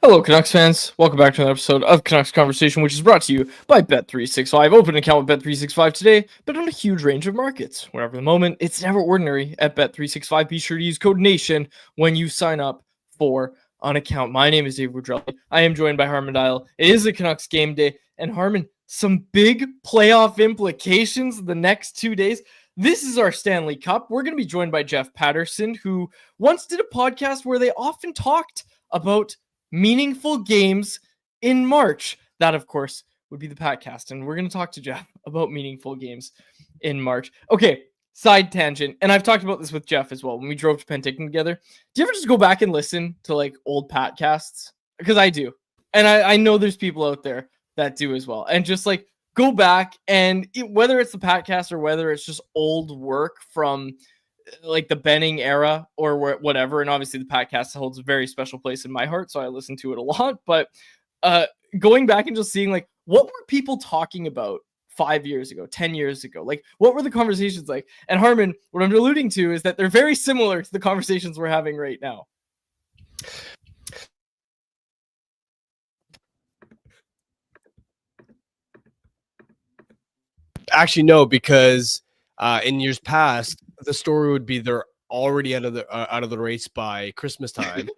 Hello, Canucks fans. Welcome back to another episode of Canucks Conversation, which is brought to you by Bet365. Open an account with Bet365 today, bet on a huge range of markets. Whatever the moment, it's never ordinary at Bet365. Be sure to use code NATION when you sign up for an account. My name is Dave Woodrelli. I am joined by Harman Dial. It is a Canucks game day, and Harman, some big playoff implications the next 2 days. This is our Stanley Cup. We're going to be joined by Jeff Paterson, who once did a podcast where they often talked about meaningful games in March. That, of course, would be the podcast. And we're going to talk to Jeff about meaningful games in March. Okay, side tangent. And I've talked about this with Jeff as well when we drove to Penticton together. Do you ever just go back and listen to like old podcasts? Because I do. And I know there's people out there that do as well. And just like go back and whether it's the podcast or whether it's just old work from like the Benning era or whatever, and obviously the podcast holds a very special place in my heart, so I listen to it a lot. But going back and just seeing like what were people talking about 5 years ago, 10 years ago, like what were the conversations like? And Harman, what I'm alluding to is that they're very similar to the conversations we're having right now. Actually, no, because in years past, the story would be they're already out of the race by Christmas time,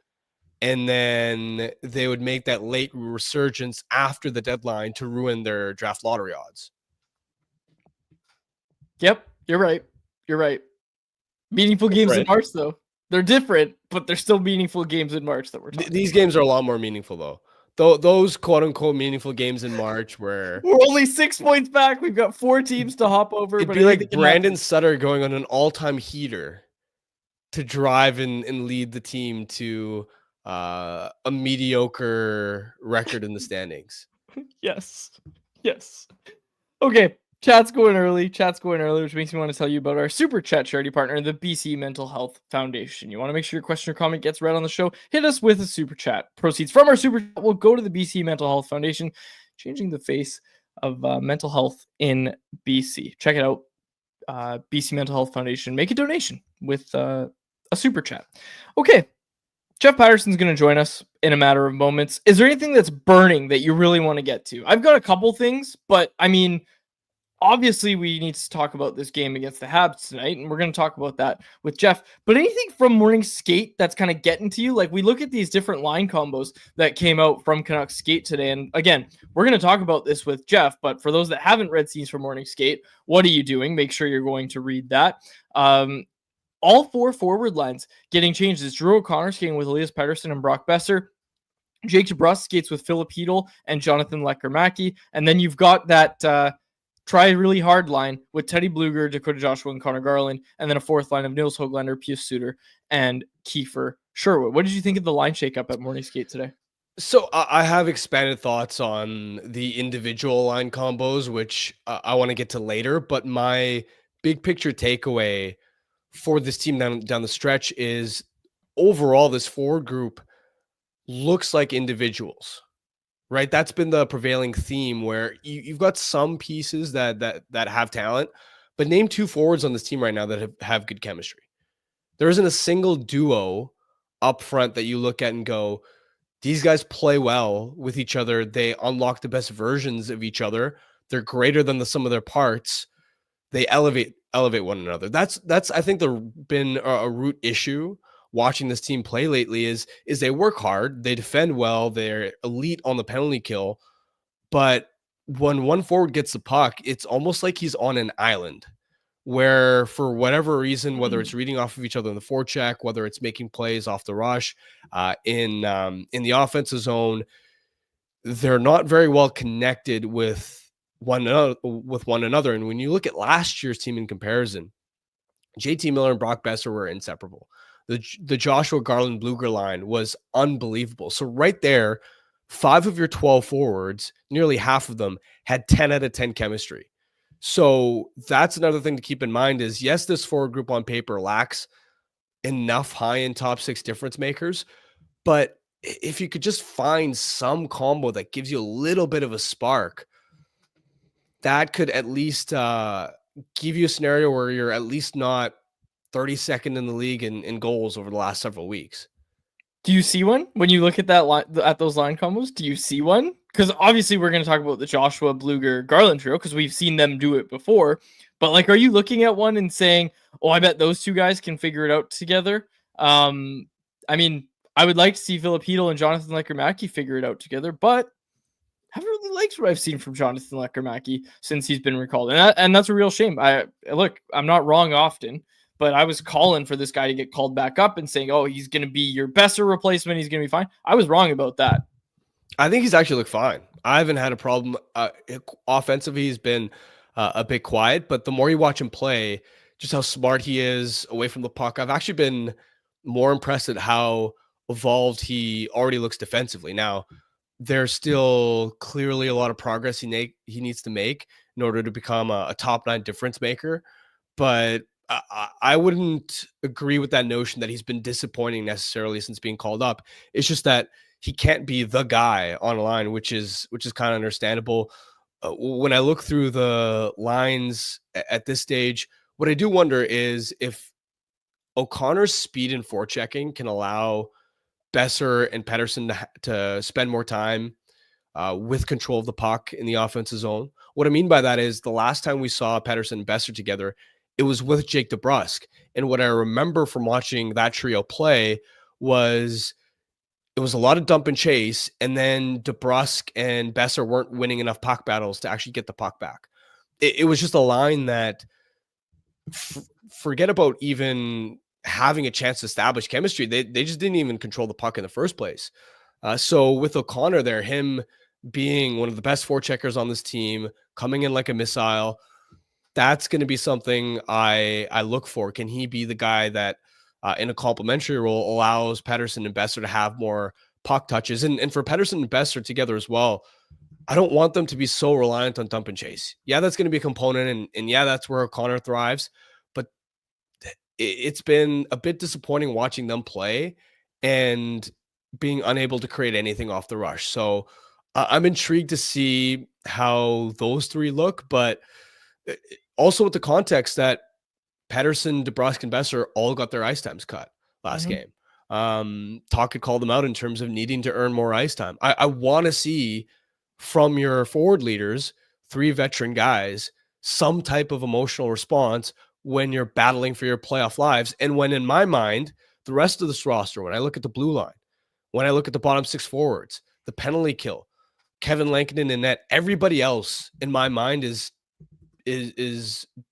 and then they would make that late resurgence after the deadline to ruin their draft lottery odds. Yep, you're right. You're right. Meaningful games in March, though. They're different, but they're still meaningful games in March that we're talking These about. games are a lot more meaningful, though. Those quote-unquote meaningful games in March where we're only 6 points back. We've got 4 teams to hop over. It'd be like Brandon Sutter going on an all-time heater to drive and lead the team to a mediocre record in the standings. Yes. Okay. Chat's going early, which makes me want to tell you about our super chat charity partner, the BC Mental Health Foundation. You want to make sure your question or comment gets read on the show? Hit us with a super chat. Proceeds from our super chat will go to the BC Mental Health Foundation, changing the face of mental health in BC. Check it out. BC Mental Health Foundation. Make a donation with a super chat. Okay. Jeff Paterson's going to join us in a matter of moments. Is there anything that's burning that you really want to get to? I've got a couple things, but I mean, obviously we need to talk about this game against the Habs tonight, and we're going to talk about that with Jeff. But anything from morning skate that's kind of getting to you? Like we look at these different line combos that came out from Canucks skate today. And again, we're going to talk about this with Jeff, but for those that haven't read scenes from morning skate, what are you doing? Make sure you're going to read that. All 4 forward lines getting changed. It's Drew O'Connor skating with Elias Paterson and Brock Besser. Jake DeBrusk skates with Philip Hedl and Jonathan Lecker-Mackey. And then you've got that try really hard line with Teddy Bluger, Dakota Joshua, and Connor Garland. And then a 4th line of Nils Höglander, Pius Suter, and Kiefer Sherwood. What did you think of the line shakeup at morning skate today? So I have expanded thoughts on the individual line combos, which I want to get to later. But my big picture takeaway for this team down the stretch is overall this forward group looks like individuals, right? That's been the prevailing theme where you've got some pieces that have talent, but name 2 forwards on this team right now that have good chemistry. There isn't a single duo up front that you look at and go, these guys play well with each other. They unlock the best versions of each other. They're greater than the sum of their parts. They elevate one another. That's I think been a root issue watching this team play lately is they work hard, they defend well, they're elite on the penalty kill, but when one forward gets the puck, it's almost like he's on an island where for whatever reason, whether it's reading off of each other in the forecheck, whether it's making plays off the rush, in the offensive zone, they're not very well connected with one another. And when you look at last year's team in comparison, JT Miller and Brock Besser were inseparable. The Joshua Garland Bluger line was unbelievable. So right there, 5 of your 12 forwards, nearly half of them had 10 out of 10 chemistry. So that's another thing to keep in mind is, yes, this forward group on paper lacks enough high-end top 6 difference makers, but if you could just find some combo that gives you a little bit of a spark, that could at least give you a scenario where you're at least not 32nd in the league in goals over the last several weeks. Do you see one when you look at that line, at those line combos? Do you see one? Because obviously we're going to talk about the Joshua Bluger Garland trio because we've seen them do it before. But like, are you looking at one and saying, "Oh, I bet those two guys can figure it out together"? I mean, I would like to see Philip Hedl and Jonathan Lecker-Mackey figure it out together, but I haven't really liked what I've seen from Jonathan Lecker-Mackey since he's been recalled, and that's a real shame. I'm not wrong often, but I was calling for this guy to get called back up and saying, "Oh, he's going to be your Besser replacement. He's going to be fine." I was wrong about that. I think he's actually looked fine. I haven't had a problem. Offensively, he's been a bit quiet, but the more you watch him play, just how smart he is away from the puck, I've actually been more impressed at how evolved he already looks defensively. Now, there's still clearly a lot of progress he needs to make in order to become a top 9 difference maker, but I wouldn't agree with that notion that he's been disappointing necessarily since being called up. It's just that he can't be the guy on a line, which is kind of understandable. When I look through the lines at this stage, what I do wonder is if O'Connor's speed and forechecking can allow Besser and Paterson to spend more time with control of the puck in the offensive zone. What I mean by that is the last time we saw Paterson and Besser together, it was with Jake DeBrusk. And what I remember from watching that trio play was it was a lot of dump and chase, and then DeBrusk and Besser weren't winning enough puck battles to actually get the puck back. It was just a line that forget about even having a chance to establish chemistry. They just didn't even control the puck in the first place. So with O'Connor there, him being one of the best forecheckers on this team, coming in like a missile, that's going to be something I look for. Can he be the guy that in a complementary role allows Paterson and Besser to have more puck touches? And for Paterson and Besser together as well, I don't want them to be so reliant on dump and chase. Yeah, that's going to be a component, and yeah, that's where O'Connor thrives. But it's been a bit disappointing watching them play and being unable to create anything off the rush. So I'm intrigued to see how those three look, but also with the context that Paterson, DeBrusk, and Besser all got their ice times cut last game. Tocchet called them out in terms of needing to earn more ice time. I want to see from your forward leaders, 3 veteran guys, some type of emotional response when you're battling for your playoff lives. And when, in my mind, the rest of this roster, when I look at the blue line, when I look at the bottom 6 forwards, the penalty kill, Kevin Lankinen in net, everybody else in my mind is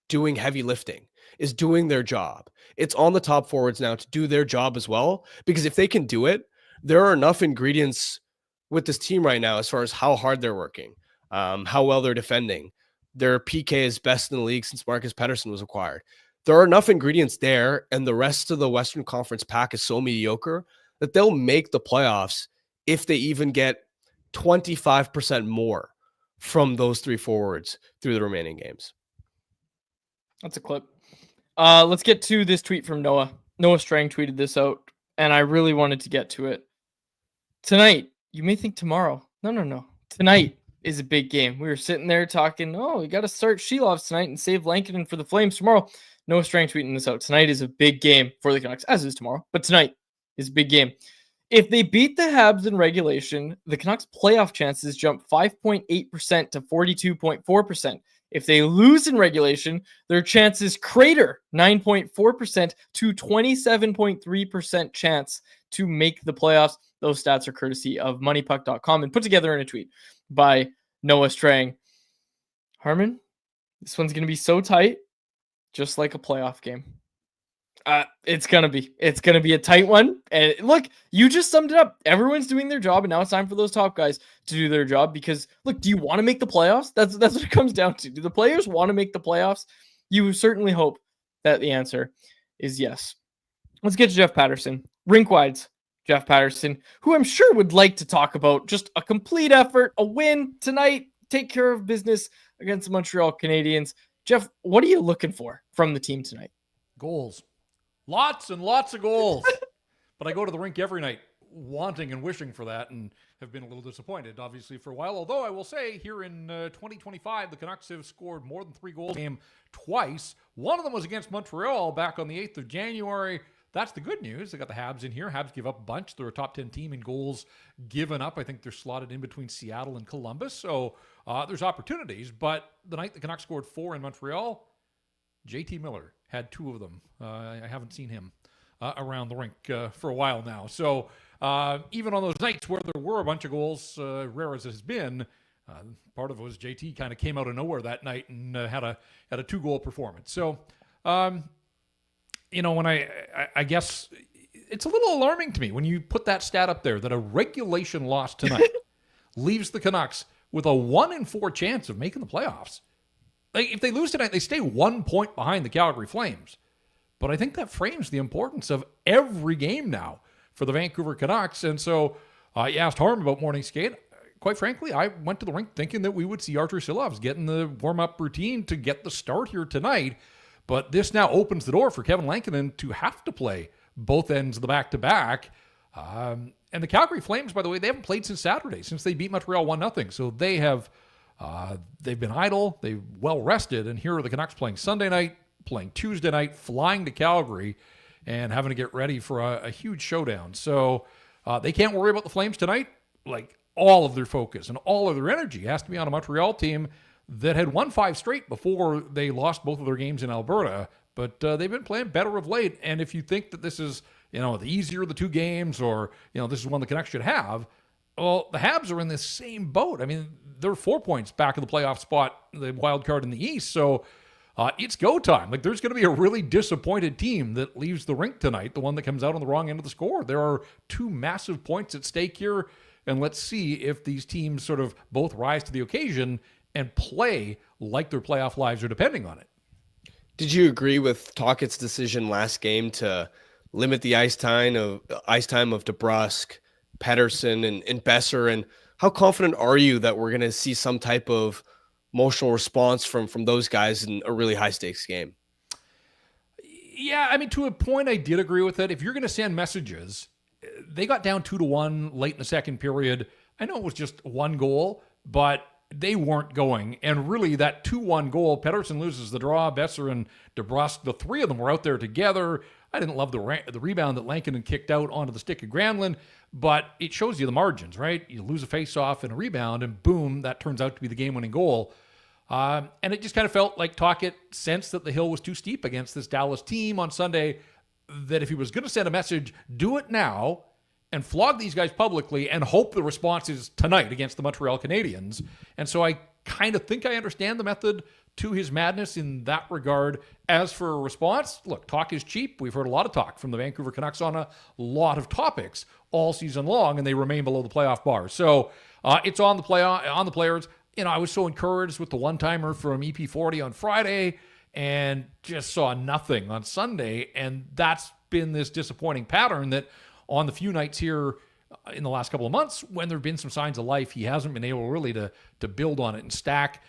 doing heavy lifting, is doing their job. It's on the top forwards now to do their job as well, because if they can do it, there are enough ingredients with this team right now as far as how hard they're working, how well they're defending. Their PK is best in the league since Marcus Paterson was acquired. There are enough ingredients there, and the rest of the Western Conference pack is so mediocre that they'll make the playoffs if they even get 25% more from those 3 forwards through the remaining games. That's a clip. Let's get to this tweet from Noah. Noah Strang tweeted this out, and I really wanted to get to it. Tonight, you may think tomorrow. No. Tonight is a big game. We were sitting there talking, we got to start Shelovs tonight and save Lankinen for the Flames tomorrow. Noah Strang tweeting this out. Tonight is a big game for the Canucks, as is tomorrow, but tonight is a big game. If they beat the Habs in regulation, the Canucks' playoff chances jump 5.8% to 42.4%. If they lose in regulation, their chances crater 9.4% to 27.3% chance to make the playoffs. Those stats are courtesy of moneypuck.com and put together in a tweet by Noah Strang. Harman, this one's going to be so tight, just like a playoff game. It's gonna be a tight one. And look, you just summed it up. Everyone's doing their job, and now it's time for those top guys to do their job. Because look, do you want to make the playoffs? That's what it comes down to. Do the players want to make the playoffs? You certainly hope that the answer is yes. Let's get to Jeff Paterson, rink-wide's Jeff Paterson, who I'm sure would like to talk about just a complete effort, a win tonight, take care of business against the Montreal Canadiens. Jeff, what are you looking for from the team tonight? Goals. Lots and lots of goals. But I go to the rink every night wanting and wishing for that and have been a little disappointed, obviously, for a while. Although I will say here in 2025, the Canucks have scored more than 3 goals a game twice. One of them was against Montreal back on the 8th of January. that's the good news. They got the Habs in here. Habs give up a bunch. They're a top 10 team in goals given up. I think they're slotted in between Seattle and Columbus. So there's opportunities. But the night the Canucks scored 4 in Montreal, JT Miller had 2 of them. I haven't seen him around the rink for a while now. So even on those nights where there were a bunch of goals, rare as it has been, part of it was JT kind of came out of nowhere that night and had a 2-goal performance. So, when I guess it's a little alarming to me when you put that stat up there that a regulation loss tonight leaves the Canucks with a 1 in 4 chance of making the playoffs. Like, if they lose tonight, they stay 1 point behind the Calgary Flames. But I think that frames the importance of every game now for the Vancouver Canucks. And so you asked Harm about morning skate. Quite frankly, I went to the rink thinking that we would see Artur Silovs getting the warm-up routine to get the start here tonight. But this now opens the door for Kevin Lankinen to have to play both ends of the back-to-back. And the Calgary Flames, by the way, they haven't played since Saturday, since they beat Montreal 1-0. So they have they've been idle, they've well-rested, and here are the Canucks playing Sunday night, playing Tuesday night, flying to Calgary, and having to get ready for a huge showdown. So they can't worry about the Flames tonight. Like, all of their focus and all of their energy has to be on a Montreal team that had won 5 straight before they lost both of their games in Alberta. But they've been playing better of late. And if you think that this is, the easier of the 2 games, or, this is one the Canucks should have, well, the Habs are in this same boat. I mean, they're 4 points back of the playoff spot, the wild card in the East. So it's go time. Like, there's going to be a really disappointed team that leaves the rink tonight, the one that comes out on the wrong end of the score. There are 2 massive points at stake here. And let's see if these teams sort of both rise to the occasion and play like their playoff lives are depending on it. Did you agree with Tocchet's decision last game to limit the ice time of DeBrusk, Paterson, and Besser? And how confident are you that we're going to see some type of emotional response from those guys in a really high-stakes game? Yeah, I mean, to a point, I did agree with it. If you're going to send messages, they got down 2-1 late in the second period. I know it was just 1 goal, but they weren't going. And really, that 2-1 goal, Paterson loses the draw. Besser and DeBrusk, the 3 of them were out there together. I didn't love the rebound that Lankinen kicked out onto the stick of Granlund, but it shows you the margins, right? You lose a face-off and a rebound, and boom, that turns out to be the game-winning goal. And it just kind of felt like Tocchet sensed that the hill was too steep against this Dallas team on Sunday, that if he was going to send a message, do it now and flog these guys publicly and hope the response is tonight against the Montreal Canadiens. And so I kind of think I understand the method to his madness in that regard. As for a response, look, talk is cheap. We've heard a lot of talk from the Vancouver Canucks on a lot of topics all season long, and they remain below the playoff bar. So it's on the players. I was so encouraged with the one-timer from EP40 on Friday, and just saw nothing on Sunday. And that's been this disappointing pattern that on the few nights here in the last couple of months, when there have been some signs of life, he hasn't been able really to build on it and stack.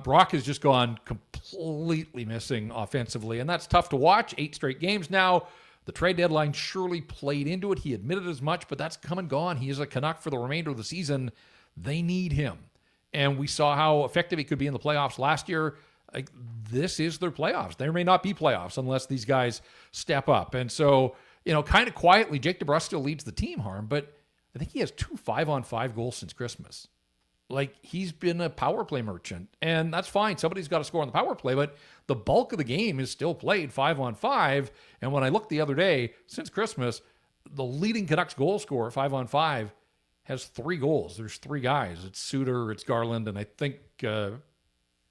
Brock has just gone completely missing offensively, and that's tough to watch. 8 straight games now. The trade deadline surely played into it. He admitted as much, but that's come and gone. He is a Canuck for the remainder of the season. They need him. And we saw how effective he could be in the playoffs last year. Like, this is their playoffs. There may not be playoffs unless these guys step up. And so, kind of quietly, Jake DeBrusk still leads the team, Harm, but I think he has 2 5-on-5 goals since Christmas. Like, he's been a power play merchant, and that's fine. Somebody's got to score on the power play, but the bulk of the game is still played 5-on-5. And when I looked the other day, since Christmas, the leading Canucks goal scorer 5-on-5 has 3 goals. There's 3 guys. It's Suter, it's Garland, and I think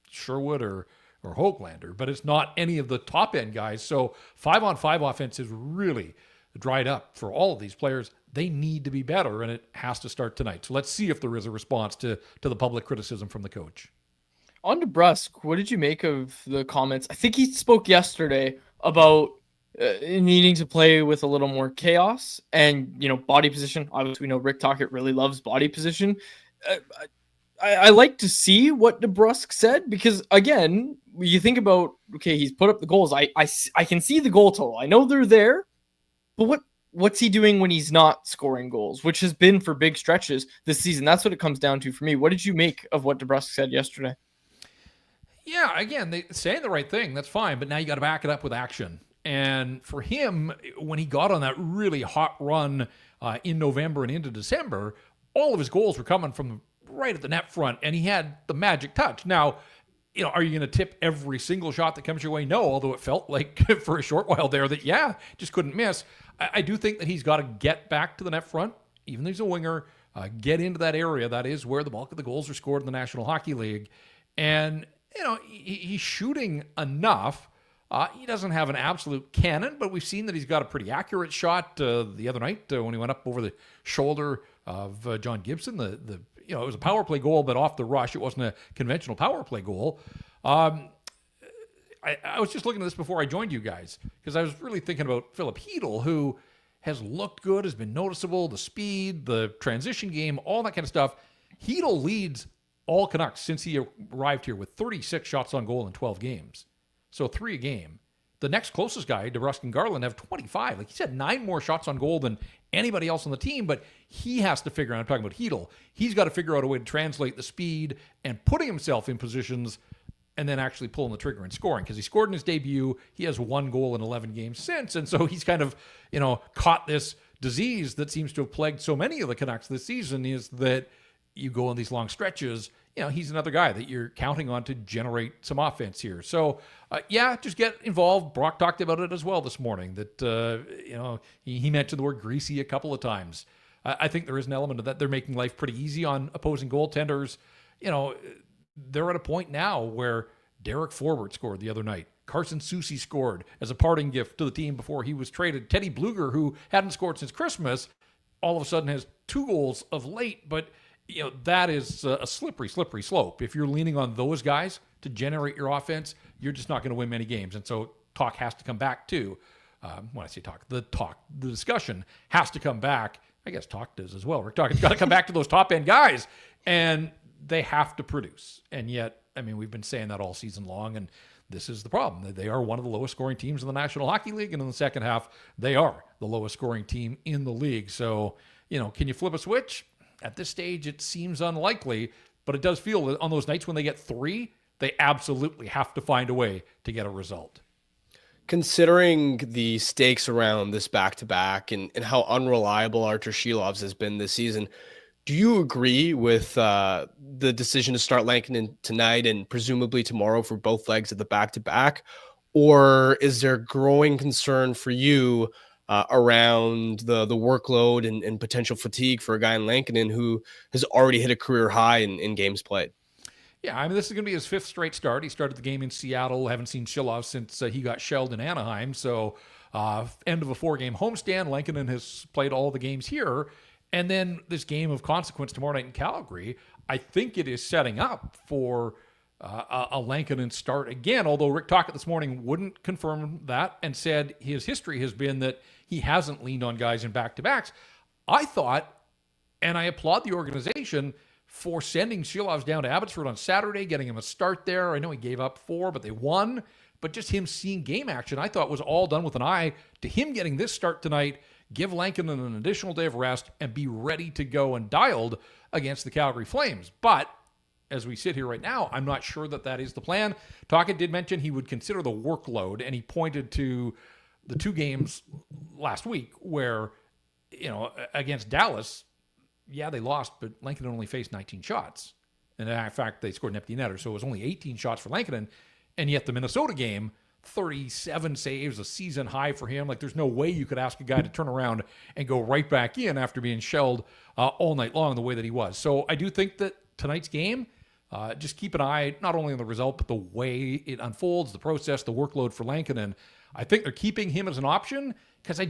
Sherwood or Hoaglander, but it's not any of the top end guys. So 5-on-5 offense is really dried up for all of these players. They need to be better, and it has to start tonight. So let's see if there is a response to the public criticism from the coach. On DeBrusk, what did you make of the comments? I think he spoke yesterday about needing to play with a little more chaos and, body position. Obviously, we know Rick Tocchet really loves body position. I like to see what DeBrusk said, because, again, you think about, okay, he's put up the goals. I can see the goal total. I know they're there, but what's he doing when he's not scoring goals, which has been for big stretches this season? That's what it comes down to for me. What did you make of what DeBrusk said yesterday? Yeah, again, they saying the right thing. That's fine, but now you got to back it up with action. And for him, when he got on that really hot run in November and into December, all of his goals were coming from right at the net front, and he had the magic touch. Now, are you going to tip every single shot that comes your way? No, although it felt like for a short while there that, just couldn't miss. I do think that he's got to get back to the net front, even though he's a winger, get into that area. That is where the bulk of the goals are scored in the National Hockey League. And, he's shooting enough. He doesn't have an absolute cannon, but we've seen that he's got a pretty accurate shot the other night when he went up over the shoulder of John Gibson. It was a power play goal, but off the rush. It wasn't a conventional power play goal. I was just looking at this before I joined you guys because I was really thinking about Philip Hedl, who has looked good, has been noticeable, the speed, the transition game, all that kind of stuff. Hedl leads all Canucks since he arrived here with 36 shots on goal in 12 games. So 3 a game. The next closest guy, DeBrusk and Garland, have 25. Like, he's had 9 more shots on goal than anybody else on the team, but he has to figure out, I'm talking about Hedl, he's got to figure out a way to translate the speed and putting himself in positions and then actually pulling the trigger and scoring, because he scored in his debut. He has 1 goal in 11 games since, and so he's kind of, caught this disease that seems to have plagued so many of the Canucks this season, is that you go on these long stretches. He's another guy that you're counting on to generate some offense here. So, just get involved. Brock talked about it as well this morning, that, he mentioned the word greasy a couple of times. I think there is an element of that. They're making life pretty easy on opposing goaltenders. They're at a point now where Derek Forbort scored the other night. Carson Soucy scored as a parting gift to the team before he was traded. Teddy Bluger, who hadn't scored since Christmas, all of a sudden has 2 goals of late, but that is a slippery slope. If you're leaning on those guys to generate your offense, you're just not going to win many games. And so talk has to come back to, when I say the discussion has to come back. I guess talk does as well. Rick Talk has got to come back to those top end guys, and they have to produce. And yet, we've been saying that all season long, and this is the problem. They are one of the lowest scoring teams in the National Hockey League, and in the second half, they are the lowest scoring team in the league. So, can you flip a switch? At this stage, it seems unlikely, but it does feel that on those nights when they get 3, they absolutely have to find a way to get a result. Considering the stakes around this back-to-back and how unreliable Artur Shilovs has been this season, do you agree with the decision to start Lankinen tonight and presumably tomorrow for both legs of the back-to-back? Or is there growing concern for you around the workload and potential fatigue for a guy in Lankinen who has already hit a career high in games played? Yeah, this is going to be his 5th straight start. He started the game in Seattle. Haven't seen Shilov since he got shelled in Anaheim. So end of a 4-game homestand. Lankinen has played all the games here. And then this game of consequence tomorrow night in Calgary, I think it is setting up for a Lankinen start again, although Rick Tocchet this morning wouldn't confirm that and said his history has been that he hasn't leaned on guys in back-to-backs. I thought, and I applaud the organization for sending Shilovs down to Abbotsford on Saturday, getting him a start there. I know he gave up 4, but they won. But just him seeing game action, I thought was all done with an eye to him getting this start tonight, give Lankinen an additional day of rest, and be ready to go and dialed against the Calgary Flames. But as we sit here right now, I'm not sure that is the plan. Tocchet did mention he would consider the workload, and he pointed to the 2 games last week where, against Dallas, they lost, but Lankinen only faced 19 shots. And in fact, they scored an empty netter, so it was only 18 shots for Lankinen. And yet the Minnesota game, 37 saves, a season high for him. Like, there's no way you could ask a guy to turn around and go right back in after being shelled all night long the way that he was. So I do think that tonight's game, just keep an eye not only on the result, but the way it unfolds, the process, the workload for Lankinen. I think they're keeping him as an option because I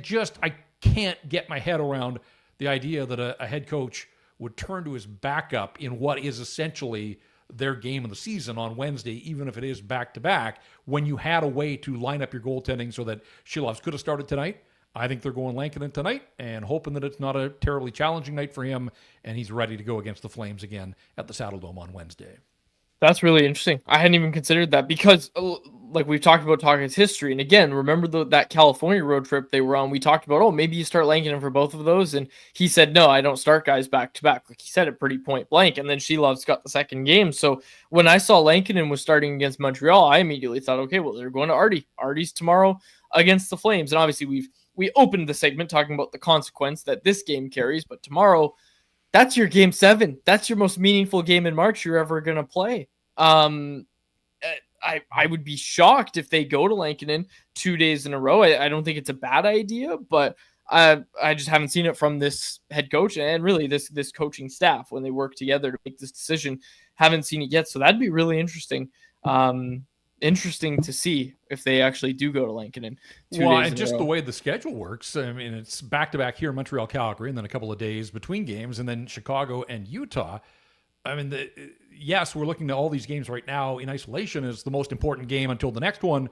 can't get my head around the idea that a head coach would turn to his backup in what is essentially their game of the season on Wednesday, even if it is back-to-back, when you had a way to line up your goaltending so that Shilovs could have started tonight. I think they're going Lankinen tonight and hoping that it's not a terribly challenging night for him and he's ready to go against the Flames again at the Saddle Dome on Wednesday. That's really interesting. I hadn't even considered that because, like we've talked about Tocchet's history, and again, remember that California road trip they were on? We talked about, maybe you start Lankinen for both of those, and he said, no, I don't start guys back to back. Like, he said it pretty point blank, and then Shilovs got the second game. So when I saw Lankinen was starting against Montreal, I immediately thought, okay, well, they're going to Artie. Artie's tomorrow. against the Flames. And obviously we opened the segment talking about the consequence that this game carries, but tomorrow, that's your game 7. That's your most meaningful game in March you're ever going to play. I would be shocked if they go to Lankinen 2 days in a row. I don't think it's a bad idea, but I just haven't seen it from this head coach and really this coaching staff when they work together to make this decision. Haven't seen it yet, so that'd be really interesting. Interesting to see if they actually do go to Lankinen 2 days Well, in and a just row. the way the schedule works, I mean, it's back-to-back here in Montreal, Calgary, and then a couple of days between games, and then Chicago and Utah. I mean, yes, we're looking at all these games right now in isolation as the most important game until the next one,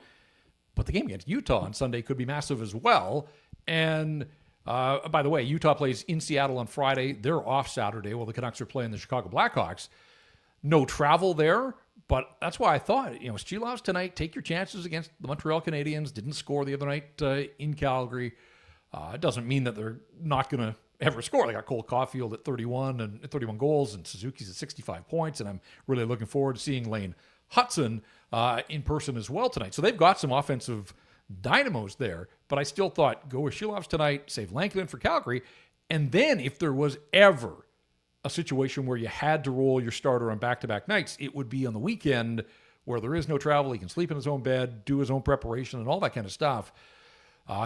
but the game against Utah on Sunday could be massive as well. And by the way, Utah plays in Seattle on Friday. They're off Saturday while the Canucks are playing the Chicago Blackhawks. No travel there, but that's why I thought, Steelers tonight, take your chances against the Montreal Canadiens. Didn't score the other night in Calgary. It doesn't mean that they're not going to ever score. They got Cole Caulfield at 31 goals, and Suzuki's at 65 points, and I'm really looking forward to seeing Lane Hudson in person as well tonight. So they've got some offensive dynamos there, but I still thought go with Shilovs tonight, save Lankinen for Calgary, and then if there was ever a situation where you had to roll your starter on back-to-back nights, it would be on the weekend where there is no travel. He can sleep in his own bed, do his own preparation, and all that kind of stuff.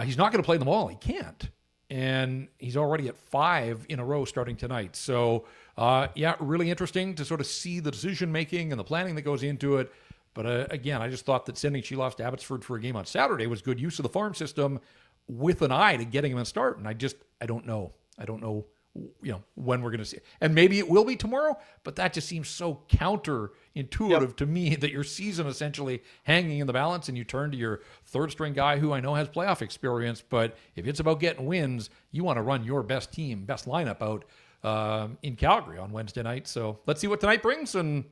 He's not going to play them all. He can't. And he's already at 5 in a row starting tonight. So, really interesting to sort of see the decision-making and the planning that goes into it. But again, I just thought that sending Shilovs to Abbotsford for a game on Saturday was good use of the farm system with an eye to getting him a start. And I don't know. I don't know, when we're going to see it. And maybe it will be tomorrow, but that just seems so counterintuitive to me that your season essentially hanging in the balance and you turn to your third string guy who I know has playoff experience. But if it's about getting wins, you want to run your best team, best lineup out in Calgary on Wednesday night. So let's see what tonight brings, and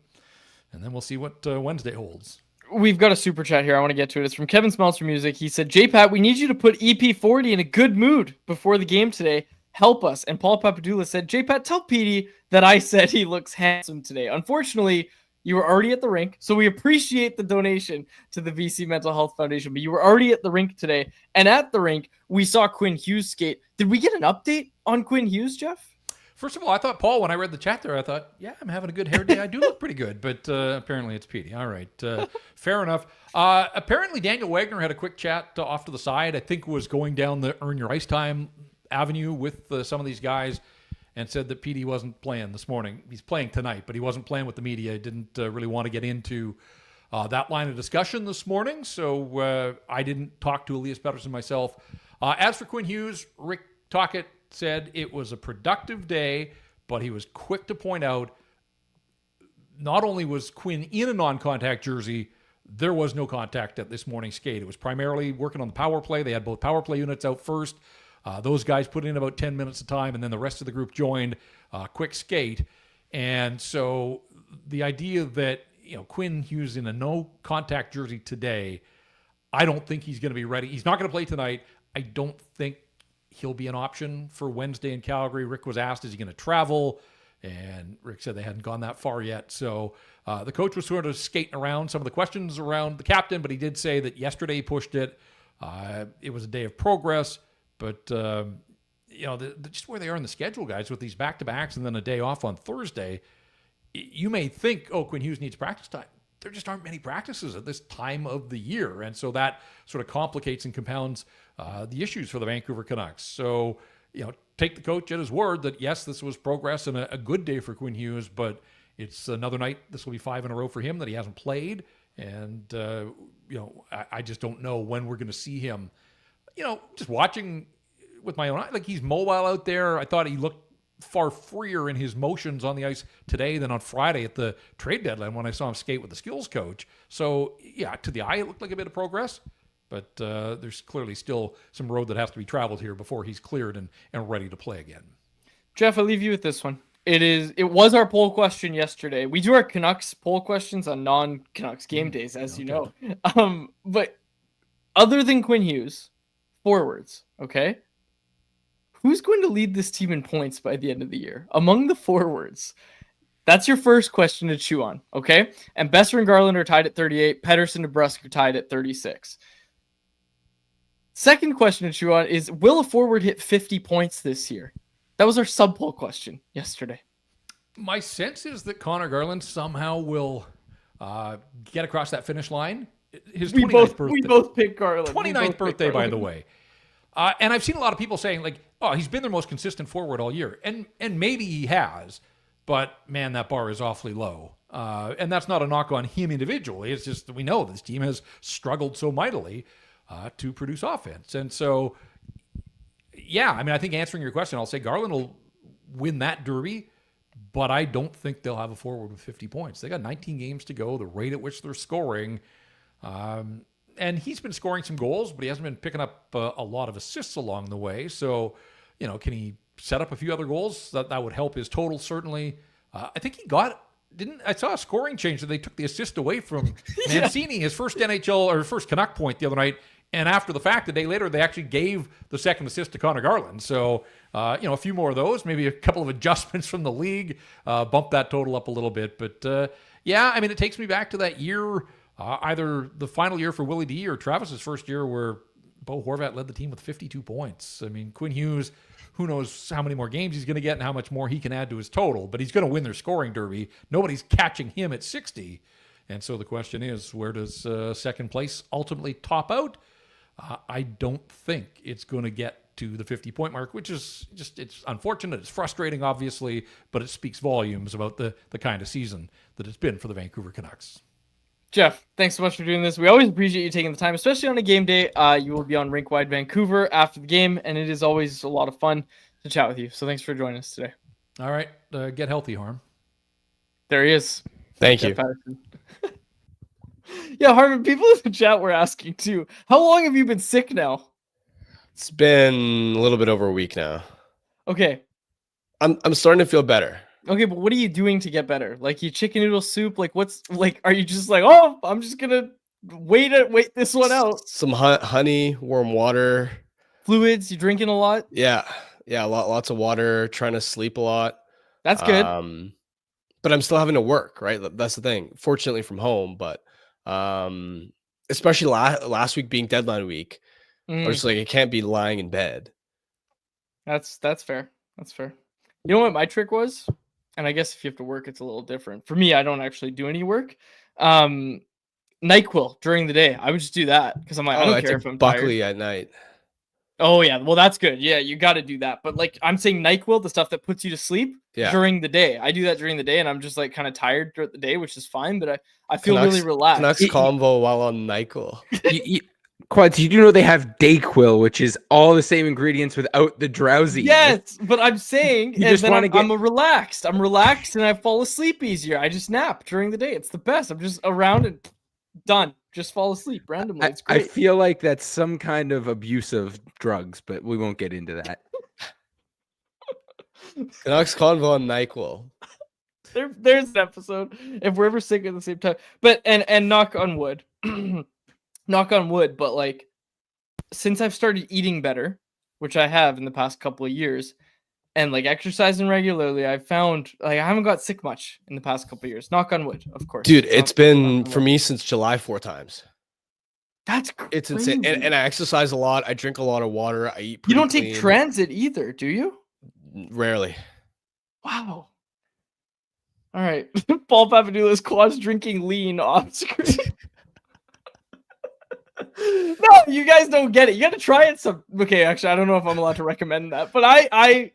then we'll see what Wednesday holds. We've got a super chat here. I want to get to it. It's from Kevin Smeltzer Music. He said, J-Pat, we need you to put EP40 in a good mood before the game today. Help us. And Paul Papadula said, J-Pat, tell Petey that I said he looks handsome today. Unfortunately, you were already at the rink, so we appreciate the donation to the VC Mental Health Foundation, but you were already at the rink today. And at the rink, we saw Quinn Hughes skate. Did we get an update on Quinn Hughes, Jeff? First of all, I thought, Paul, when I read the chat there, I thought, yeah, I'm having a good hair day. I do look pretty good, but apparently it's Petey. All right, fair enough. Apparently Daniel Wagner had a quick chat off to the side. I think was going down the Earn Your Ice Time avenue with some of these guys and said that Petey wasn't playing this morning. He's playing tonight, but he wasn't playing with the media. He didn't really want to get into that line of discussion this morning, so I didn't talk to Elias Paterson myself. As for Quinn Hughes, Rick Tocchet said it was a productive day, but he was quick to point out not only was Quinn in a non-contact jersey, there was no contact at this morning's skate. It was primarily working on the power play. They had both power play units out first. Those guys put in about 10 minutes of time, and then the rest of the group joined quick skate. And so the idea that Quinn Hughes in a no-contact jersey today, I don't think he's going to be ready. He's not going to play tonight. I don't think he'll be an option for Wednesday in Calgary. Rick was asked, is he going to travel? And Rick said they hadn't gone that far yet. So the coach was sort of skating around some of the questions around the captain, but he did say that yesterday he pushed it. It was a day of progress. But, just where they are in the schedule, guys, with these back-to-backs and then a day off on Thursday, you may think, Quinn Hughes needs practice time. There just aren't many practices at this time of the year. And so that sort of complicates and compounds the issues for the Vancouver Canucks. So, take the coach at his word that, yes, this was progress and a good day for Quinn Hughes, but it's another night. This will be 5 in a row for him that he hasn't played. And, I just don't know when we're going to see him. Just watching with my own eye, like he's mobile out there. I thought he looked far freer in his motions on the ice today than on Friday at the trade deadline when I saw him skate with the skills coach. So, yeah, to the eye, it looked like a bit of progress. But there's clearly still some road that has to be traveled here before he's cleared and ready to play again. Jeff, I'll leave you with this one. It was our poll question yesterday. We do our Canucks poll questions on non-Canucks game days, as you know. But other than Quinn Hughes, forwards, okay? Who's going to lead this team in points by the end of the year? Among the forwards. That's your first question to chew on, okay? And Besser and Garland are tied at 38. Paterson and Brusque are tied at 36. Second question to chew on is, will a forward hit 50 points this year? That was our sub-poll question yesterday. My sense is that Connor Garland somehow will get across that finish line. His 29th birthday. We both picked Garland. 29th birthday, by the way. And I've seen a lot of people saying, like, oh, he's been their most consistent forward all year. And maybe he has, but man, that bar is awfully low. And that's not a knock on him individually. It's just that we know this team has struggled so mightily to produce offense. And so, yeah, I mean, I think answering your question, I'll say Garland will win that derby, but I don't think they'll have a forward with 50 points. They got 19 games to go, the rate at which they're scoring. And he's been scoring some goals, but he hasn't been picking up a lot of assists along the way. So, can he set up a few other goals? That would help his total, certainly. I think he I saw a scoring change that they took the assist away from Mancini, his first NHL or first Canuck point the other night. And after the fact, a day later, they actually gave the second assist to Connor Garland. So, a few more of those, maybe a couple of adjustments from the league, bump that total up a little bit. But, yeah, I mean, it takes me back to that year, either the final year for Willie D or Travis's first year where Bo Horvat led the team with 52 points. I mean, Quinn Hughes, who knows how many more games he's going to get and how much more he can add to his total, but he's going to win their scoring derby. Nobody's catching him at 60. And so the question is, where does second place ultimately top out? I don't think it's going to get to the 50-point mark, which is just, it's unfortunate. It's frustrating, obviously, but it speaks volumes about the kind of season that it's been for the Vancouver Canucks. Jeff, thanks so much for doing this. We always appreciate you taking the time, especially on a game day. You will be on Rink Wide Vancouver after the game, and it is always a lot of fun to chat with you. So thanks for joining us today. All right. Get healthy, Harm. There he is. Thank Jeff you. Paterson. Yeah, Harman, people in the chat were asking too, how long have you been sick now? It's been a little bit over a week now. Okay. I'm starting to feel better. Okay, but what are you doing to get better? Like, you chicken noodle soup? Like, are you just like, oh, I'm just gonna wait this one out? Some honey, warm water. Fluids, you drinking a lot? Yeah, lots of water, trying to sleep a lot. That's good. But I'm still having to work, right? That's the thing. Fortunately from home, but especially last week being deadline week, I was just like, I can't be lying in bed. That's fair. That's fair. You know what my trick was? And I guess if you have to work, it's a little different. For me, I don't actually do any work. NyQuil during the day. I would just do that because I'm like, I don't care if I'm Buckley tired. At night. Oh yeah, well that's good. Yeah, you got to do that. But like, I'm saying NyQuil, the stuff that puts you to sleep during the day. I do that during the day, and I'm just like kind of tired throughout the day, which is fine. But I feel really relaxed. Canucks combo while on NyQuil. Quads, you do know they have Dayquil, which is all the same ingredients without the drowsiness. Yes, but I'm saying, you just want to get. I'm relaxed, and I fall asleep easier. I just nap during the day. It's the best. I'm just around and done. Just fall asleep randomly. It's great. I feel like that's some kind of abuse of drugs, but we won't get into that. Canucks convo on NyQuil. There's an episode if we're ever sick at the same time. But and knock on wood. Knock on wood, but like since I've started eating better, which I have in the past couple of years, and like exercising regularly, I've found like I haven't got sick much in the past couple of years. Knock on wood, of course. Dude, it's been for me since July 4 times. That's crazy. It's insane. And I exercise a lot. I drink a lot of water. I eat pretty You don't clean. take transit either, do you? Rarely. Wow. All right. Paul Papadoulis Quads drinking lean off screen. No, you guys don't get it. You got to try it some. Okay, actually, I don't know if I'm allowed to recommend that, but I,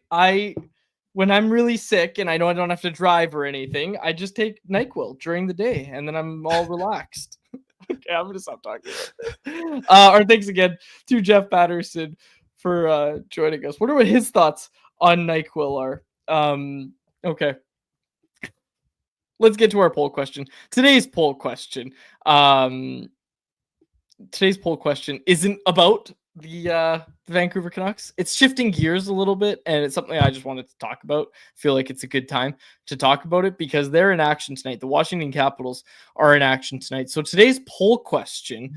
when I'm really sick and I know I don't have to drive or anything, I just take NyQuil during the day, and then I'm all relaxed. Okay, I'm gonna stop talking. Our thanks again to Jeff Paterson for joining us. Wonder what his thoughts on NyQuil are. Okay. Let's get to our poll question. Today's poll question isn't about the Vancouver Canucks. It's shifting gears a little bit, and it's something I just wanted to talk about. I feel like it's a good time to talk about it because they're in action tonight. The Washington Capitals are in action tonight. So today's poll question,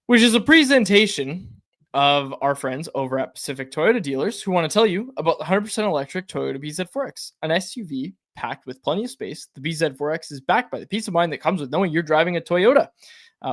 which is a presentation of our friends over at Pacific Toyota Dealers, who want to tell you about the 100% electric Toyota BZ4X, an SUV packed with plenty of space. The BZ4X is backed by the peace of mind that comes with knowing you're driving a Toyota.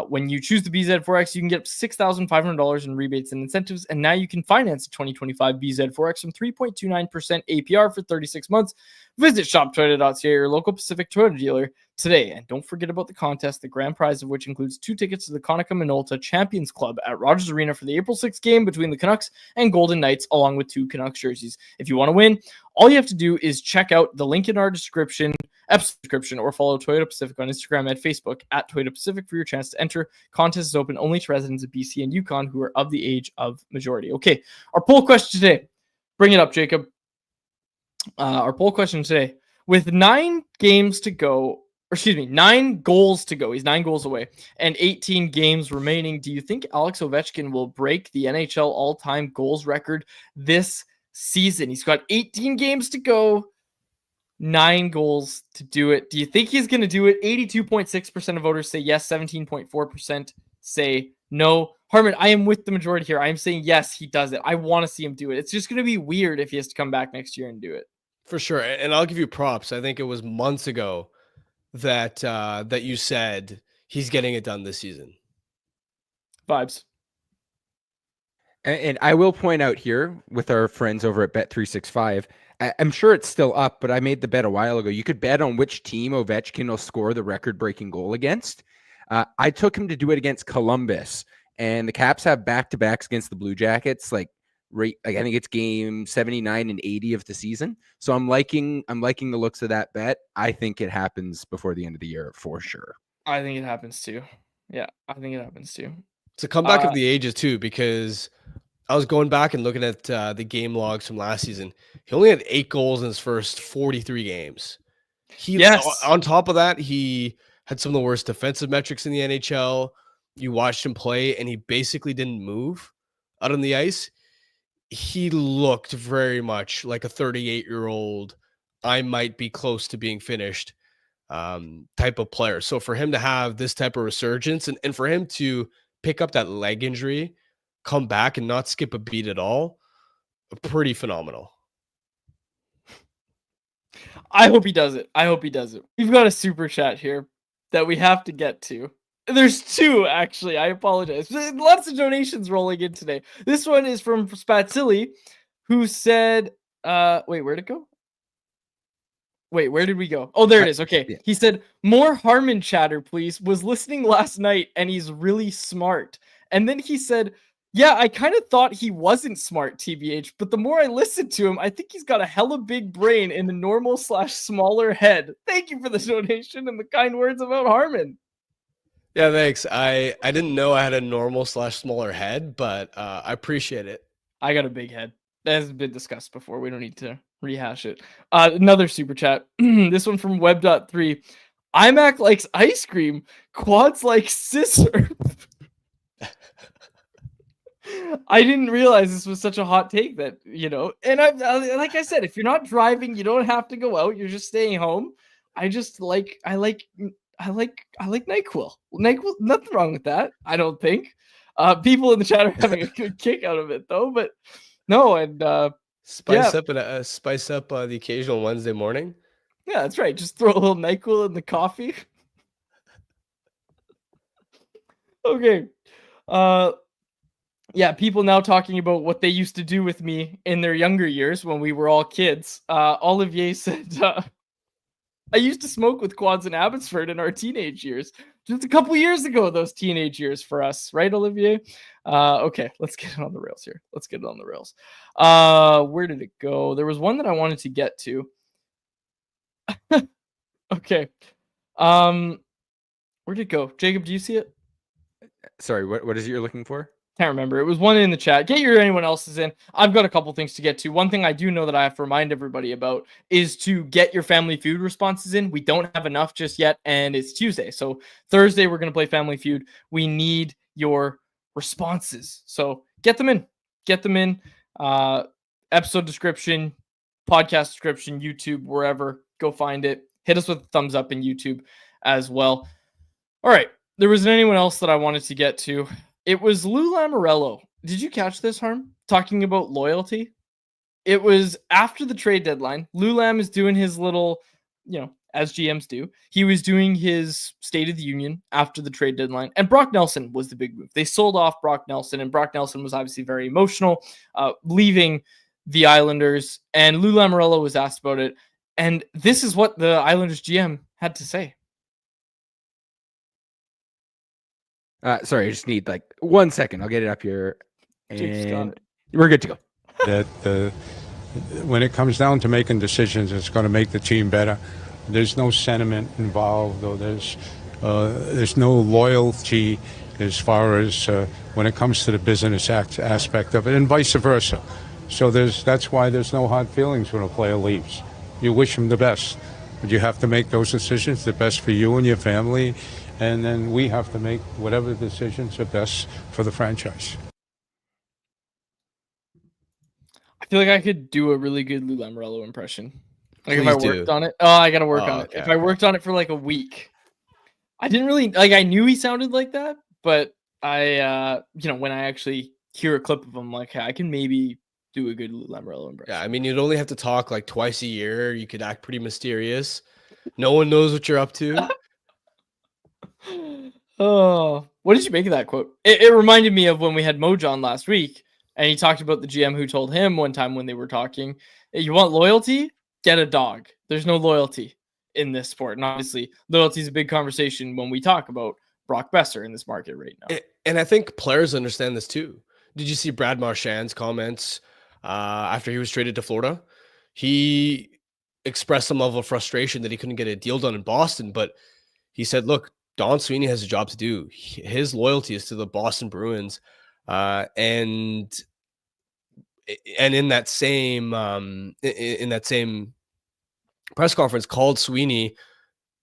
When you choose the BZ4X, you can get up to $6,500 in rebates and incentives, and now you can finance a 2025 BZ4X from 3.29% APR for 36 months. Visit shoptoyota.ca, your local Pacific Toyota dealer today. And don't forget about the contest, the grand prize of which includes 2 tickets to the Konica Minolta Champions Club at Rogers Arena for the April 6th game between the Canucks and Golden Knights, along with 2 Canucks jerseys. If you want to win, all you have to do is check out the link in our episode description, or follow Toyota Pacific on Instagram and Facebook at Toyota Pacific for your chance to enter. Contest is open only to residents of BC and Yukon who are of the age of majority. Okay, our poll question today. Bring it up, Jacob. Our poll question today. With 9 goals to go, he's 9 goals away, and 18 games remaining, do you think Alex Ovechkin will break the NHL all-time goals record this season? He's got 18 games to go, 9 goals to do it. Do you think he's going to do it? 82.6% of voters say yes, 17.4% say no. Harman, I am with the majority here. I am saying yes, he does it. I want to see him do it. It's just going to be weird if he has to come back next year and do it. For sure. And I'll give you props. I think it was months ago that that you said he's getting it done this season. Vibes. And I will point out here with our friends over at Bet365, I'm sure it's still up, but I made the bet a while ago. You could bet on which team Ovechkin will score the record-breaking goal against. I took him to do it against Columbus, and the Caps have back-to-backs against the Blue Jackets, I think it's game 79 and 80 of the season. So I'm liking the looks of that bet. I think it happens before the end of the year for sure. I think it happens too. Yeah, I think it happens too. It's a comeback of the ages too, because I was going back and looking at the game logs from last season. He only had 8 goals in his first 43 games. On top of that, he had some of the worst defensive metrics in the NHL. You watched him play, and he basically didn't move out on the ice. He looked very much like a 38-year-old, I might be close to being finished type of player. So for him to have this type of resurgence and for him to pick up that leg injury, come back and not skip a beat at all, pretty phenomenal. I hope he does it. We've got a super chat here that we have to get to. There's 2, actually. I apologize. Lots of donations rolling in today. This one is from Spatzilli, who said, wait, where'd it go? Wait, where did we go? Oh, there it is. Okay. Yeah. He said, more Harman chatter, please. Was listening last night, and he's really smart. And then he said, yeah, I kind of thought he wasn't smart, TBH, but the more I listened to him, I think he's got a hella big brain in the normal/smaller head. Thank you for the donation and the kind words about Harman. Yeah, thanks. I didn't know I had a normal/smaller head, but I appreciate it. I got a big head. That has been discussed before. We don't need to rehash it. Another super chat. This one from Web.3. iMac likes ice cream. Quads like scissor. I didn't realize this was such a hot take that, and I like I said, if you're not driving, you don't have to go out. You're just staying home. I like NyQuil. NyQuil, nothing wrong with that. I don't think. People in the chat are having a good kick out of it though, but no. And spice up the occasional Wednesday morning. Yeah, that's right. Just throw a little NyQuil in the coffee. Okay. Yeah, people now talking about what they used to do with me in their younger years when we were all kids. Olivier said, I used to smoke with Quads and Abbotsford in our teenage years. Just a couple years ago, those teenage years for us. Right, Olivier? Okay, let's get it on the rails here. Where did it go? There was one that I wanted to get to. Okay. Where'd it go? Jacob, do you see it? Sorry, what is it you're looking for? Can't remember. It was one in the chat. Get your anyone else's in. I've got a couple things to get to. One thing I do know that I have to remind everybody about is to get your Family Feud responses in. We don't have enough just yet, and it's Tuesday. So Thursday, we're going to play Family Feud. We need your responses. So get them in. Episode description, podcast description, YouTube, wherever. Go find it. Hit us with a thumbs up in YouTube as well. All right. There wasn't anyone else that I wanted to get to. It was Lou Lamoriello. Did you catch this, Harm? Talking about loyalty. It was after the trade deadline. Lou Lam is doing his little, as GMs do. He was doing his State of the Union after the trade deadline, and Brock Nelson was the big move. They sold off Brock Nelson, and Brock Nelson was obviously very emotional, leaving the Islanders, and Lou Lamoriello was asked about it, and this is what the Islanders GM had to say. Sorry, I just need like 1 second. I'll get it up here, Jake's got and it. we're good to go. That when it comes down to making decisions, it's going to make the team better. There's no sentiment involved, or there's no loyalty as far as when it comes to the business aspect of it, and vice versa. So that's why there's no hard feelings when a player leaves. You wish him the best, but you have to make those decisions the best for you and your family, and then we have to make whatever decisions are best for the franchise. I feel like I could do a really good Lou Lamoriello impression. Like if Please I worked do. on it. Oh, I gotta work on it. Okay. If I worked on it for like a week, I didn't really like. I knew he sounded like that, but I, when I actually hear a clip of him, like, hey, I can maybe do a good Lou Lamoriello impression. Yeah, I mean, you'd only have to talk like twice a year. You could act pretty mysterious. No one knows what you're up to. Oh, what did you make of that quote? It reminded me of when we had Mojon last week, and he talked about the GM who told him one time when they were talking, "Hey, you want loyalty? Get a dog. There's no loyalty in this sport." And obviously, loyalty is a big conversation when we talk about Brock Besser in this market right now. And I think players understand this too. Did you see Brad Marchand's comments after he was traded to Florida? He expressed some level of frustration that he couldn't get a deal done in Boston, but he said, look, Don Sweeney has a job to do. His loyalty is to the Boston Bruins. And in that same press conference, called Sweeney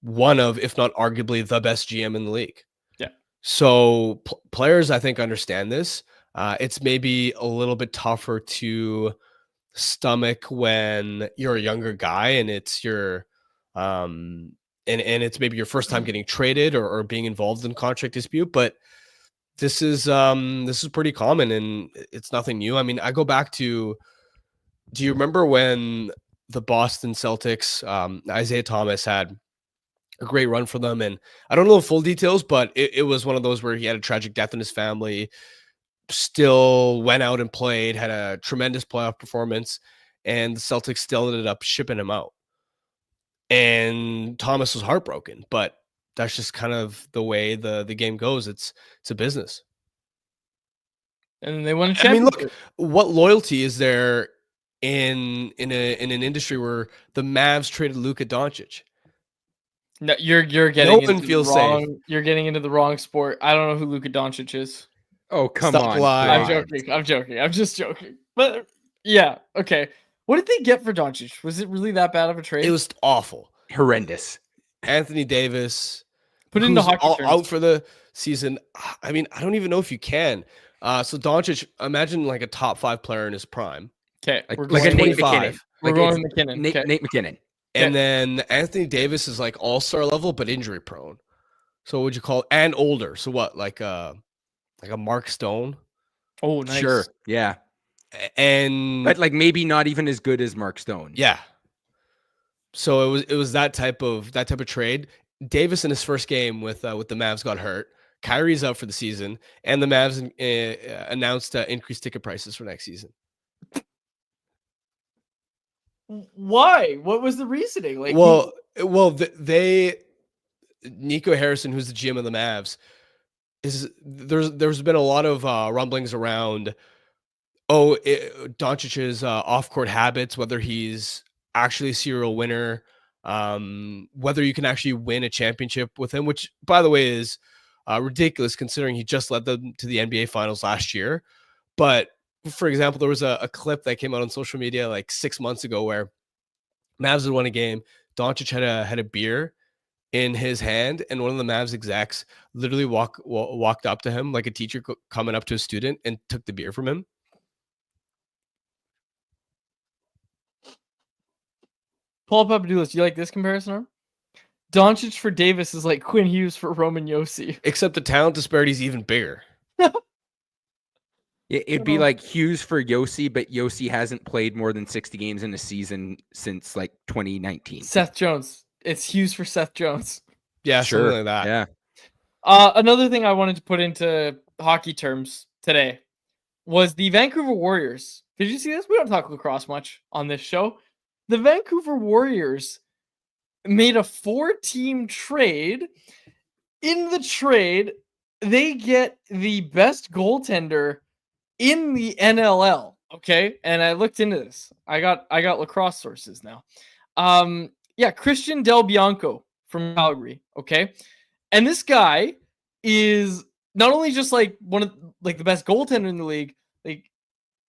one of, if not arguably, the best GM in the league. Yeah. So players, I think, understand this. It's maybe a little bit tougher to stomach when you're a younger guy and it's your and it's maybe your first time getting traded or being involved in contract dispute, but this is pretty common and it's nothing new. I mean, I go back to, do you remember when the Boston Celtics, Isaiah Thomas had a great run for them? And I don't know the full details, but it was one of those where he had a tragic death in his family, still went out and played, had a tremendous playoff performance, and the Celtics still ended up shipping him out. And Thomas was heartbroken, but that's just kind of the way the game goes. It's a business. And they won a I championship. mean, look, what loyalty is there in an industry where the Mavs traded Luka Doncic? No, you're getting No one into feels the wrong, safe. You're getting into the wrong sport. I don't know who Luka Doncic is. Oh, come Stop on. lying. I'm joking. I'm just joking. But yeah, okay. What did they get for Doncic? Was it really that bad of a trade? It was awful. Horrendous. Anthony Davis, Put it into who's hockey terms. out for the season. I mean, I don't even know if you can. So Doncic, imagine like a top 5 player in his prime. Okay, Like, we're like a going, Nate 25. McKinnon. we're Like going it's McKinnon. Nate, Okay. Nate McKinnon. And then Anthony Davis is like all-star level, but injury prone. So what would you call, and older? So what, like a Mark Stone? Oh, nice. Sure. Yeah. And But like maybe not even as good as Mark Stone. yeah. So it was that type of trade. Davis in his first game with the Mavs got hurt. Kyrie's out for the season, and the Mavs announced increased ticket prices for next season. Why? What was the reasoning? Like, They Nico Harrison, who's the GM of the Mavs, there's been a lot of rumblings around Doncic's off-court habits, whether he's actually a serial winner, whether you can actually win a championship with him, which by the way is ridiculous considering he just led them to the NBA Finals last year. But for example, there was a clip that came out on social media like 6 months ago where Mavs had won a game. Doncic had a beer in his hand, and one of the Mavs execs literally walked up to him like a teacher coming up to a student and took the beer from him. Paul Papadoulis, do you like this comparison, Arm? Doncic for Davis is like Quinn Hughes for Roman Yossi. Except the talent disparity is even bigger. It'd be like Hughes for Yossi, but Yossi hasn't played more than 60 games in a season since like 2019. Seth Jones. It's Hughes for Seth Jones. Yeah, Sure. something like that. Yeah. Another thing I wanted to put into hockey terms today was the Vancouver Warriors. Did you see this? We don't talk lacrosse much on this show. The Vancouver Warriors made a 4-team trade. In the trade, they get the best goaltender in the NLL. Okay, and I looked into this. I got lacrosse sources now. Christian Del Bianco from Calgary. Okay, and this guy is not only just like one of like the best goaltender in the league, like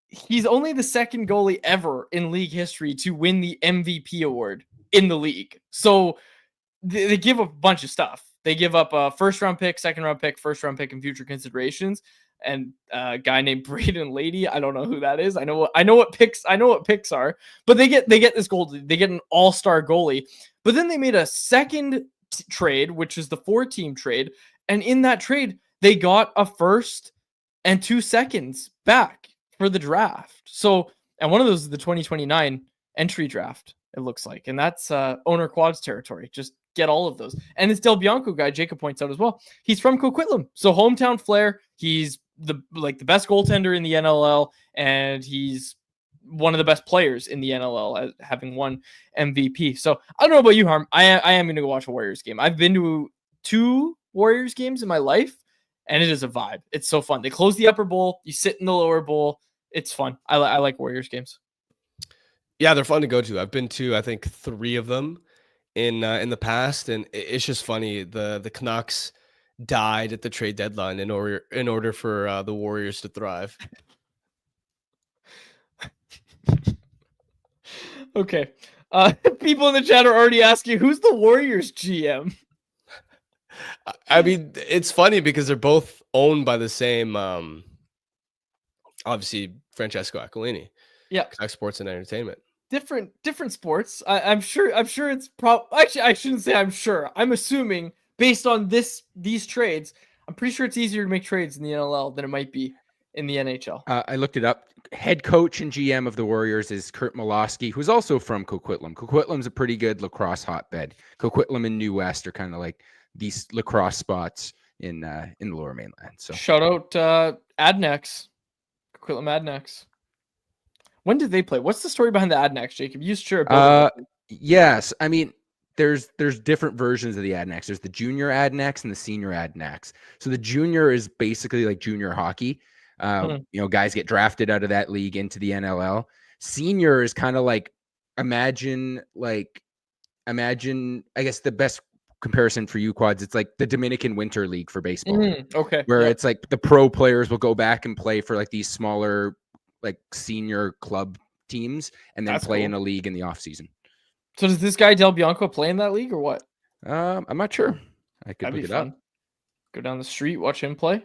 he's only the second goalie ever in league history to win the MVP award in the league. So they give up a bunch of stuff. They give up a first-round pick, second-round pick, first-round pick, and future considerations. And a guy named Braden Lady, I don't know who that is. I know what picks are. But they get this goalie. They get an all-star goalie. But then they made a second trade, which is the 4-team trade. And in that trade, they got a first and 2 seconds back for the draft. So, and one of those is the 2029 entry draft, it looks like. And that's owner Quads territory. Just get all of those. And this Del Bianco guy, Jacob points out as well, he's from Coquitlam. So hometown flair. He's the best goaltender in the NLL, and he's one of the best players in the NLL, having won MVP. So I don't know about you, Harm. I am going to go watch a Warriors game. I've been to 2 Warriors games in my life, and it is a vibe. It's so fun. They close the upper bowl. You sit in the lower bowl. It's fun. I like Warriors games. Yeah, they're fun to go to. I've been to, I think, 3 of them in the past, and it's just funny. The Canucks died at the trade deadline in order for the Warriors to thrive. Okay. People in the chat are already asking, who's the Warriors GM? I mean, it's funny because they're both owned by the same, obviously, Francesco Aquilini. Yeah. Canucks Sports and Entertainment. Different sports. I'm sure it's actually, I shouldn't say I'm sure. I'm assuming based on these trades, I'm pretty sure it's easier to make trades in the NLL than it might be in the NHL. I looked it up. Head coach and GM of the Warriors is Kurt Malosky, who's also from Coquitlam. Coquitlam's a pretty good lacrosse hotbed. Coquitlam and New West are kind of like these lacrosse spots in the Lower Mainland. So shout out Adnex, Coquitlam Adnex. When did they play? What's the story behind the Adnex, Jacob? You sure? Yes. I mean, there's different versions of the Adnex. There's the junior Adnex and the senior Adnex. So the junior is basically like junior hockey. Guys get drafted out of that league into the NLL. Senior is kind of like imagine, I guess the best comparison for you, Quads, it's like the Dominican Winter League for baseball. Okay. Where it's like the pro players will go back and play for like these smaller like senior club teams and then play in a league in the off season. So does this guy Del Bianco play in that league or what? I'm not sure. I could look it up. Go down the street, watch him play.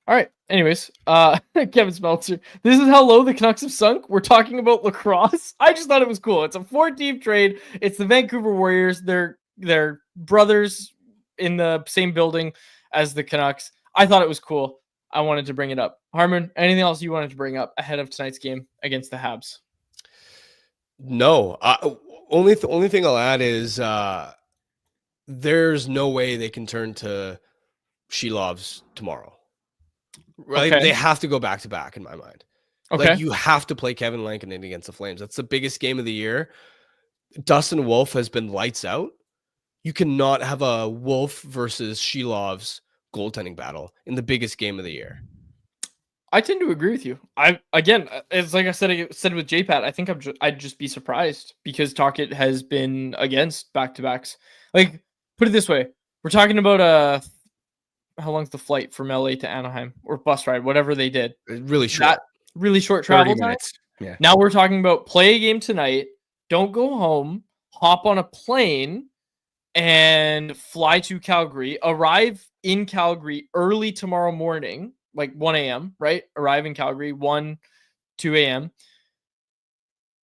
All right. Anyways, Kevin Smeltzer. This is how low the Canucks have sunk. We're talking about lacrosse. I just thought it was cool. It's a 4-team trade. It's the Vancouver Warriors. They're brothers in the same building as the Canucks. I thought it was cool. I wanted to bring it up. Harman, anything else you wanted to bring up ahead of tonight's game against the Habs? No. Only thing I'll add is there's no way they can turn to Shilovs tomorrow. Right? Okay. They have to go back to back in my mind. Okay. Like you have to play Kevin Lankinen against the Flames. That's the biggest game of the year. Dustin Wolf has been lights out. You cannot have a Wolf versus Shilovs goaltending battle in the biggest game of the year. I tend to agree with you. It's like I said with JPAT, I think I'd just be surprised because Tocchet has been against back-to-backs. Like, put it this way. We're talking about how long's the flight from LA to Anaheim or bus ride, whatever they did. Really short. Really short travel time. Yeah. Now we're talking about play a game tonight, don't go home, hop on a plane and fly to Calgary, arrive in Calgary early tomorrow morning, like 1 a.m., right? Arrive in Calgary, 2 a.m.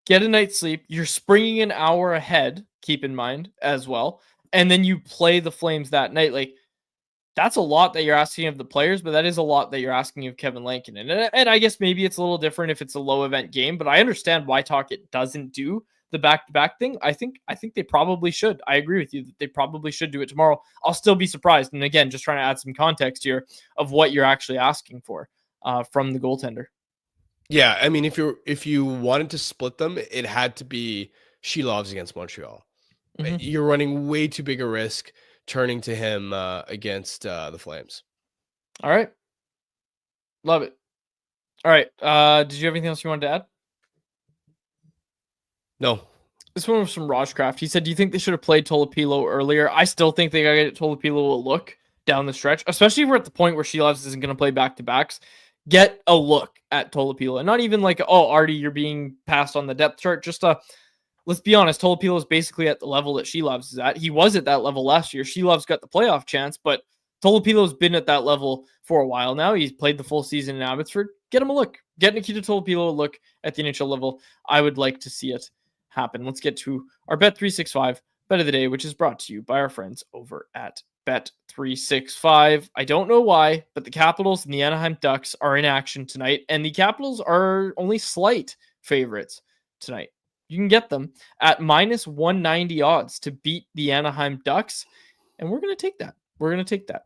Get a night's sleep. You're springing an hour ahead, keep in mind, as well. And then you play the Flames that night. Like, that's a lot that you're asking of the players, but that is a lot that you're asking of Kevin Lankinen. And I guess maybe it's a little different if it's a low event game, but I understand why Tocchet doesn't do the back-to-back thing, I think they probably should. I agree with you that they probably should do it tomorrow. I'll still be surprised. And again, just trying to add some context here of what you're actually asking for from the goaltender. Yeah, I mean, if you wanted to split them, it had to be Shilovs against Montreal. Mhm. You're running way too big a risk turning to him against the Flames. All right. Love it. All right. Did you have anything else you wanted to add? No. This one was from Rajcraft. He said, do you think they should have played Tolopilo earlier? I still think they got to get Tolopilo a look down the stretch, especially if we're at the point where Shilovs isn't going to play back-to-backs. Get a look at Tolopilo. And not even like, oh, Artie, you're being passed on the depth chart. Just let's be honest, Tolopilo is basically at the level that Shilovs is at. He was at that level last year. Shilovs got the playoff chance, but Tolopilo's been at that level for a while now. He's played the full season in Abbotsford. Get him a look. Get Nikita Tolopilo a look at the NHL level. I would like to see it happen. Let's get to our Bet365 bet of the day, which is brought to you by our friends over at Bet365. I don't know why, but the Capitals and the Anaheim Ducks are in action tonight, and the Capitals are only slight favorites tonight. You can get them at minus 190 odds to beat the Anaheim Ducks, and we're going to take that. We're going to take that.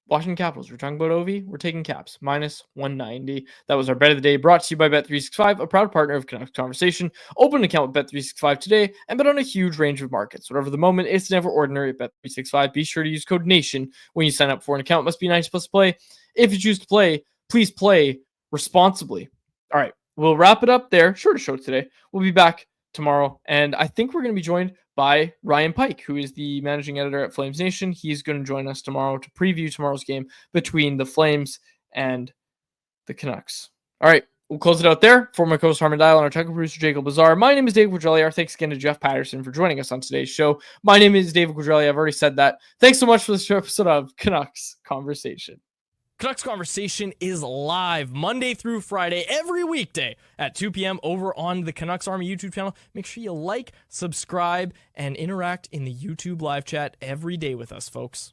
Washington Capitals, we're talking about Ovi. We're taking Caps, minus 190. That was our bet of the day, brought to you by Bet365, a proud partner of Canucks Conversation. Open an account with Bet365 today and bet on a huge range of markets. Whatever the moment, it's never ordinary at Bet365. Be sure to use code NATION when you sign up for an account. It must be 90 plus play. If you choose to play, please play responsibly. All right, we'll wrap it up there. Shorter show today. We'll be back tomorrow, and I think we're going to be joined by Ryan Pike, who is the managing editor at Flames Nation. He's going to join us tomorrow to preview tomorrow's game between the Flames and the Canucks. All right, we'll close it out there. For my co-host Harman Dial and our technical producer Jacob Lazar, my name is David Quadrelli. Our thanks again to Jeff Paterson for joining us on today's show. My name is David Quadrelli. I've already said that. Thanks so much for this episode of Canucks Conversation. Canucks Conversation is live Monday through Friday, every weekday at 2 p.m. over on the Canucks Army YouTube channel. Make sure you like, subscribe, and interact in the YouTube live chat every day with us, folks.